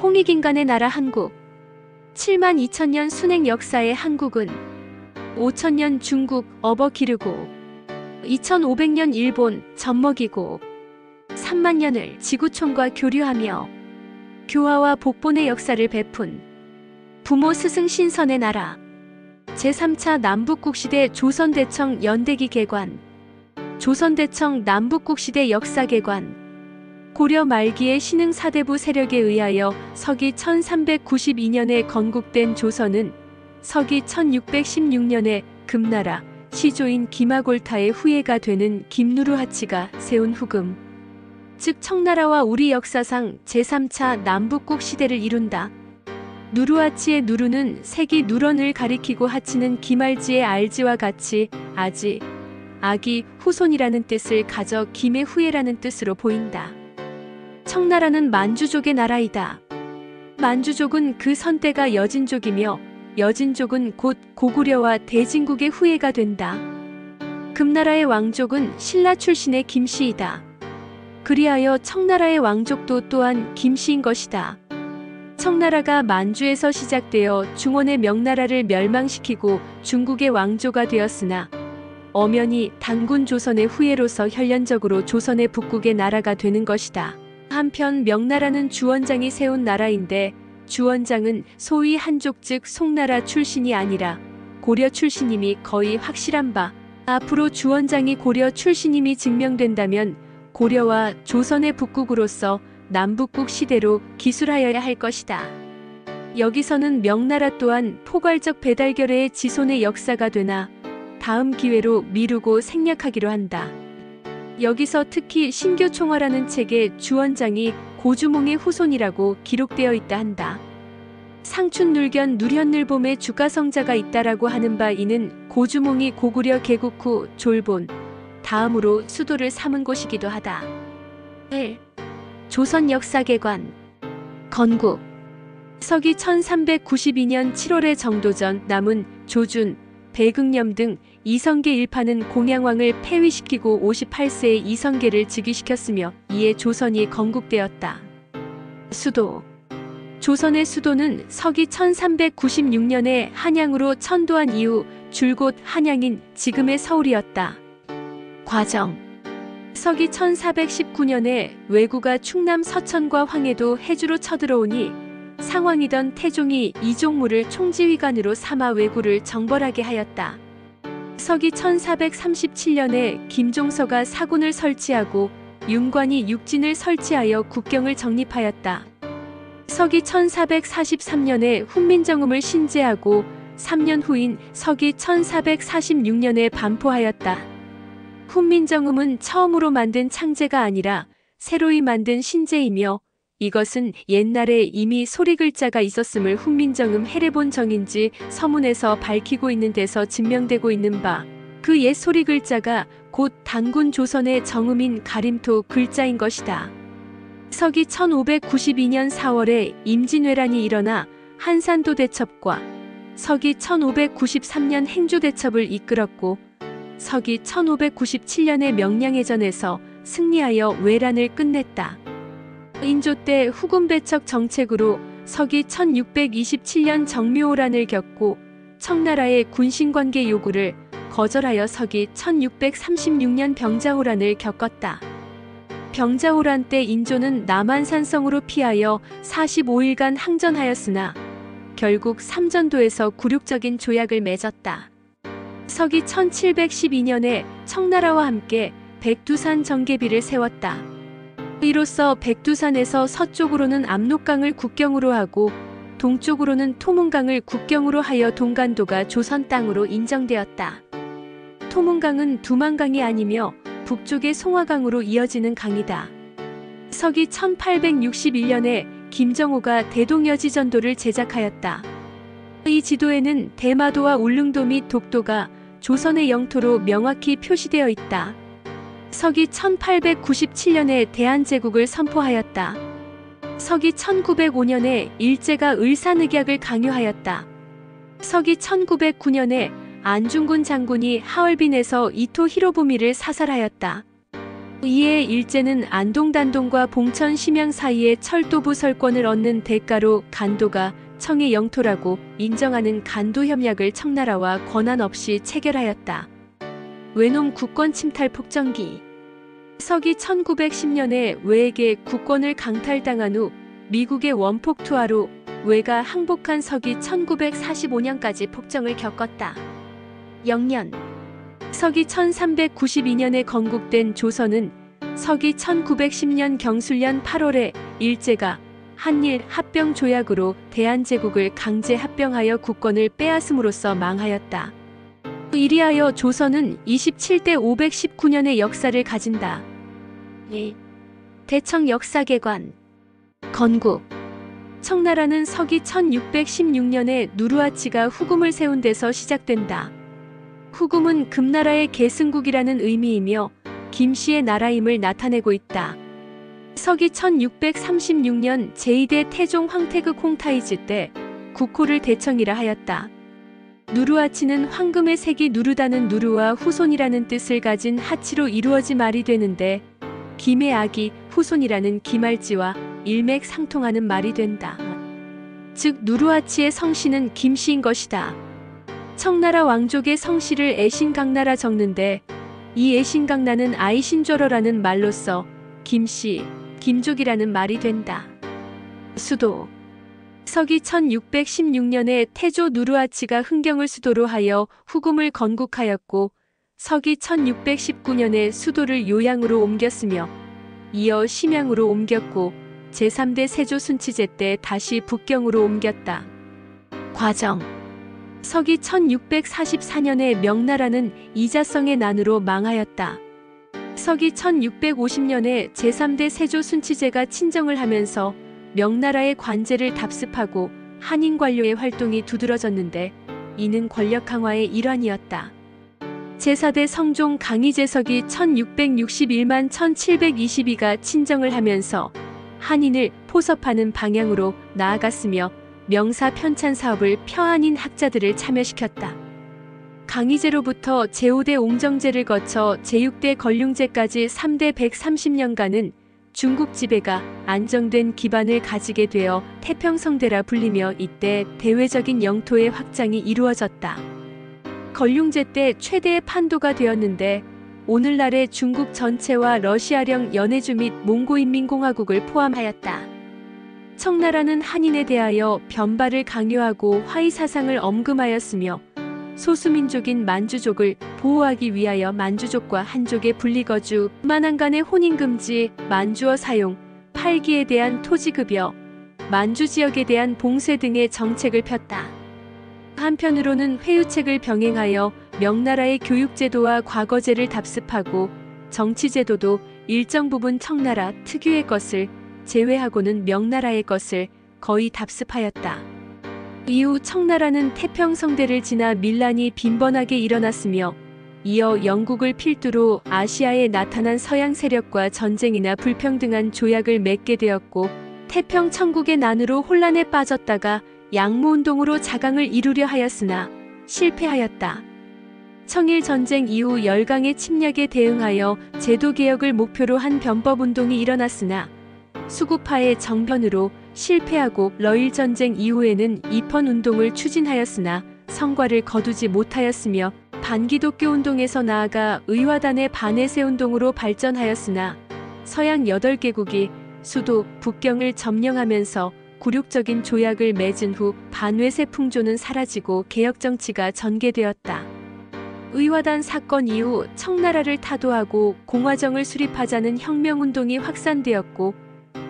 홍익인간의 나라 한국. 72,000년 순행 역사의 한국은 5,000년 중국 업어 기르고 2,500년 일본 젖먹이고 3만 년을 지구촌과 교류하며 교화와 복본의 역사를 베푼 부모 스승 신선의 나라. 제3차 남북국시대 조선대청 연대기 개관. 조선대청 남북국시대 역사 개관. 고려 말기의 신흥 사대부 세력에 의하여 서기 1392년에 건국된 조선은 서기 1616년에 금나라 시조인 기마골타의 후예가 되는 김누르하치가 세운 후금, 즉 청나라와 우리 역사상 제3차 남북국 시대를 이룬다. 누르하치의 누르는 색이 누런을 가리키고 하치는 기말지의 알지와 같이 아지, 아기, 후손이라는 뜻을 가져 김의 후예라는 뜻으로 보인다. 청나라는 만주족의 나라이다. 만주족은 그 선대가 여진족이며 여진족은 곧 고구려와 대진국의 후예가 된다. 금나라의 왕족은 신라 출신의 김씨이다. 그리하여 청나라의 왕족도 또한 김씨인 것이다. 청나라가 만주에서 시작되어 중원의 명나라를 멸망시키고 중국의 왕조가 되었으나 엄연히 단군 조선의 후예로서 혈연적으로 조선의 북국의 나라가 되는 것이다. 한편 명나라는 주원장이 세운 나라인데 주원장은 소위 한족 즉 송나라 출신이 아니라 고려 출신임이 거의 확실한 바, 앞으로 주원장이 고려 출신임이 증명된다면 고려와 조선의 북국으로서 남북국 시대로 기술하여야 할 것이다. 여기서는 명나라 또한 포괄적 배달결의의 지손의 역사가 되나 다음 기회로 미루고 생략하기로 한다. 여기서 특히 신교총화라는 책에 주원장이 고주몽의 후손이라고 기록되어 있다 한다. 상춘눌견 누련늘봄에 주가성자가 있다라고 하는 바 이는 고주몽이 고구려 개국 후 졸본 다음으로 수도를 삼은 곳이기도 하다. 1. 조선 역사개관. 건국. 서기 1392년 7월의 정도전 남은 조준, 배극념 등 이성계 일파는 공양왕을 폐위시키고 58세의 이성계를 즉위시켰으며 이에 조선이 건국되었다. 수도. 조선의 수도는 서기 1396년에 한양으로 천도한 이후 줄곧 한양인 지금의 서울이었다. 과정. 서기 1419년에 왜구가 충남 서천과 황해도 해주로 쳐들어오니 상왕이던 태종이 이종무를 총지휘관으로 삼아 왜구를 정벌하게 하였다. 서기 1437년에 김종서가 사군을 설치하고 윤관이 육진을 설치하여 국경을 정립하였다. 서기 1443년에 훈민정음을 신제하고 3년 후인 서기 1446년에 반포하였다. 훈민정음은 처음으로 만든 창제가 아니라 새로이 만든 신제이며 이것은 옛날에 이미 소리글자가 있었음을 훈민정음 해례본 정인지 서문에서 밝히고 있는 데서 증명되고 있는 바, 그 옛 소리글자가 곧 단군 조선의 정음인 가림토 글자인 것이다. 서기 1592년 4월에 임진왜란이 일어나 한산도 대첩과 서기 1593년 행주 대첩을 이끌었고 서기 1597년의 명량해전에서 승리하여 왜란을 끝냈다. 인조 때 후금배척 정책으로 서기 1627년 정묘호란을 겪고 청나라의 군신관계 요구를 거절하여 서기 1636년 병자호란을 겪었다. 병자호란 때 인조는 남한산성으로 피하여 45일간 항전하였으나 결국 삼전도에서 굴욕적인 조약을 맺었다. 서기 1712년에 청나라와 함께 백두산 정계비를 세웠다. 이로써 백두산에서 서쪽으로는 압록강을 국경으로 하고 동쪽으로는 토문강을 국경으로 하여 동간도가 조선 땅으로 인정되었다. 토문강은 두만강이 아니며 북쪽의 송화강으로 이어지는 강이다. 서기 1861년에 김정호가 대동여지전도를 제작하였다. 이 지도에는 대마도와 울릉도 및 독도가 조선의 영토로 명확히 표시되어 있다. 서기 1897년에 대한제국을 선포하였다. 서기 1905년에 일제가 을산의격을 강요하였다. 서기 1909년에 안중근 장군이 하얼빈에서 이토 히로부미를 사살하였다. 이에 일제는 안동-단동과 봉천-심양 사이에 철도부 설권을 얻는 대가로 간도가 청의 영토라고 인정하는 간도협약을 청나라와 권한 없이 체결하였다. 외놈 국권 침탈 폭정기. 서기 1910년에 외에게 국권을 강탈당한 후 미국의 원폭 투하로 외가 항복한 서기 1945년까지 폭정을 겪었다. 영년. 서기 1392년에 건국된 조선은 서기 1910년 경술년 8월에 일제가 한일 합병 조약으로 대한제국을 강제 합병하여 국권을 빼앗음으로써 망하였다. 이리하여 조선은 27대 519년의 역사를 가진다. 대청 역사개관. 건국. 청나라는 서기 1616년에 누르하치가 후금을 세운 데서 시작된다. 후금은 금나라의 계승국이라는 의미이며 김씨의 나라임을 나타내고 있다. 서기 1636년 제2대 태종 황태극 홍타이지 때 국호를 대청이라 하였다. 누르하치는 황금의 색이 누르다는 누르와 후손이라는 뜻을 가진 하치로 이루어진 말이 되는데 김의 아기 후손이라는 기말지와 일맥상통하는 말이 된다. 즉 누르하치의 성씨는 김씨인 것이다. 청나라 왕족의 성씨를 애신강나라 적는데 이 애신강나는 아이신조러라는 말로써 김씨, 김족이라는 말이 된다. 수도. 서기 1616년에 태조 누르하치가 흥경을 수도로 하여 후금을 건국하였고 서기 1619년에 수도를 요양으로 옮겼으며 이어 심양으로 옮겼고 제3대 세조 순치제 때 다시 북경으로 옮겼다. 과정. 서기 1644년에 명나라는 이자성의 난으로 망하였다. 서기 1650년에 제3대 세조 순치제가 친정을 하면서 명나라의 관제를 답습하고 한인 관료의 활동이 두드러졌는데 이는 권력 강화의 일환이었다. 제4대 성종 강희제석이 1661만 1722가 친정을 하면서 한인을 포섭하는 방향으로 나아갔으며 명사 편찬 사업을 펴한인 학자들을 참여시켰다. 강희제로부터 제5대 옹정제를 거쳐 제6대 걸륭제까지 3대 130년간은 중국 지배가 안정된 기반을 가지게 되어 태평성대라 불리며 이때 대외적인 영토의 확장이 이루어졌다. 걸륭제 때 최대의 판도가 되었는데 오늘날의 중국 전체와 러시아령 연해주 및 몽고인민공화국을 포함하였다. 청나라는 한인에 대하여 변발을 강요하고 화의사상을 엄금하였으며 소수민족인 만주족을 보호하기 위하여 만주족과 한족의 분리거주, 만한 간의 혼인금지, 만주어 사용, 팔기에 대한 토지급여, 만주지역에 대한 봉쇄 등의 정책을 폈다. 한편으로는 회유책을 병행하여 명나라의 교육제도와 과거제를 답습하고 정치제도도 일정 부분 청나라 특유의 것을 제외하고는 명나라의 것을 거의 답습하였다. 이후 청나라는 태평성대를 지나 밀란이 빈번하게 일어났으며 이어 영국을 필두로 아시아에 나타난 서양 세력과 전쟁이나 불평등한 조약을 맺게 되었고 태평천국의 난으로 혼란에 빠졌다가 양모운동으로 자강을 이루려 하였으나 실패하였다. 청일전쟁 이후 열강의 침략에 대응하여 제도개혁을 목표로 한 변법운동이 일어났으나 수구파의 정변으로 실패하고 러일전쟁 이후에는 입헌운동을 추진하였으나 성과를 거두지 못하였으며 반기독교 운동에서 나아가 의화단의 반해세운동으로 발전하였으나 서양 8개국이 수도 북경을 점령하면서 굴욕적인 조약을 맺은 후 반외세 풍조는 사라지고 개혁정치가 전개되었다. 의화단 사건 이후 청나라를 타도하고 공화정을 수립하자는 혁명운동이 확산되었고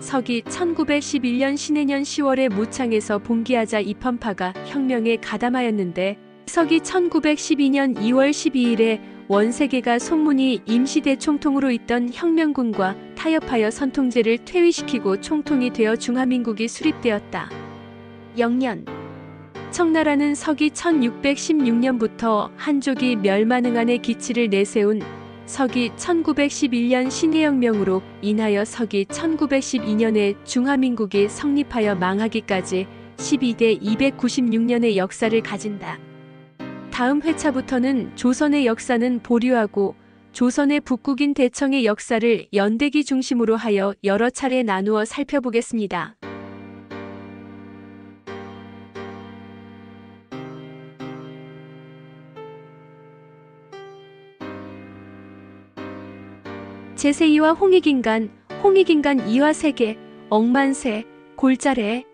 서기 1911년 신해년 10월에 무창에서 봉기하자 입헌파가 혁명에 가담하였는데 서기 1912년 2월 12일에 원세계가 송문이 임시대총통으로 있던 혁명군과 타협하여 선통제를 퇴위시키고 총통이 되어 중화민국이 수립되었다. 영년. 청나라는 서기 1616년부터 한족이 멸만응한의 기치를 내세운 서기 1911년 신해혁명으로 인하여 서기 1912년에 중화민국이 성립하여 망하기까지 12대 296년의 역사를 가진다. 다음 회차부터는 조선의 역사는 보류하고 조선의 북국인 대청의 역사를 연대기 중심으로 하여 여러 차례 나누어 살펴보겠습니다. 제세2와 홍익인간, 홍익인간 2와 세계, 억만세, 골자래,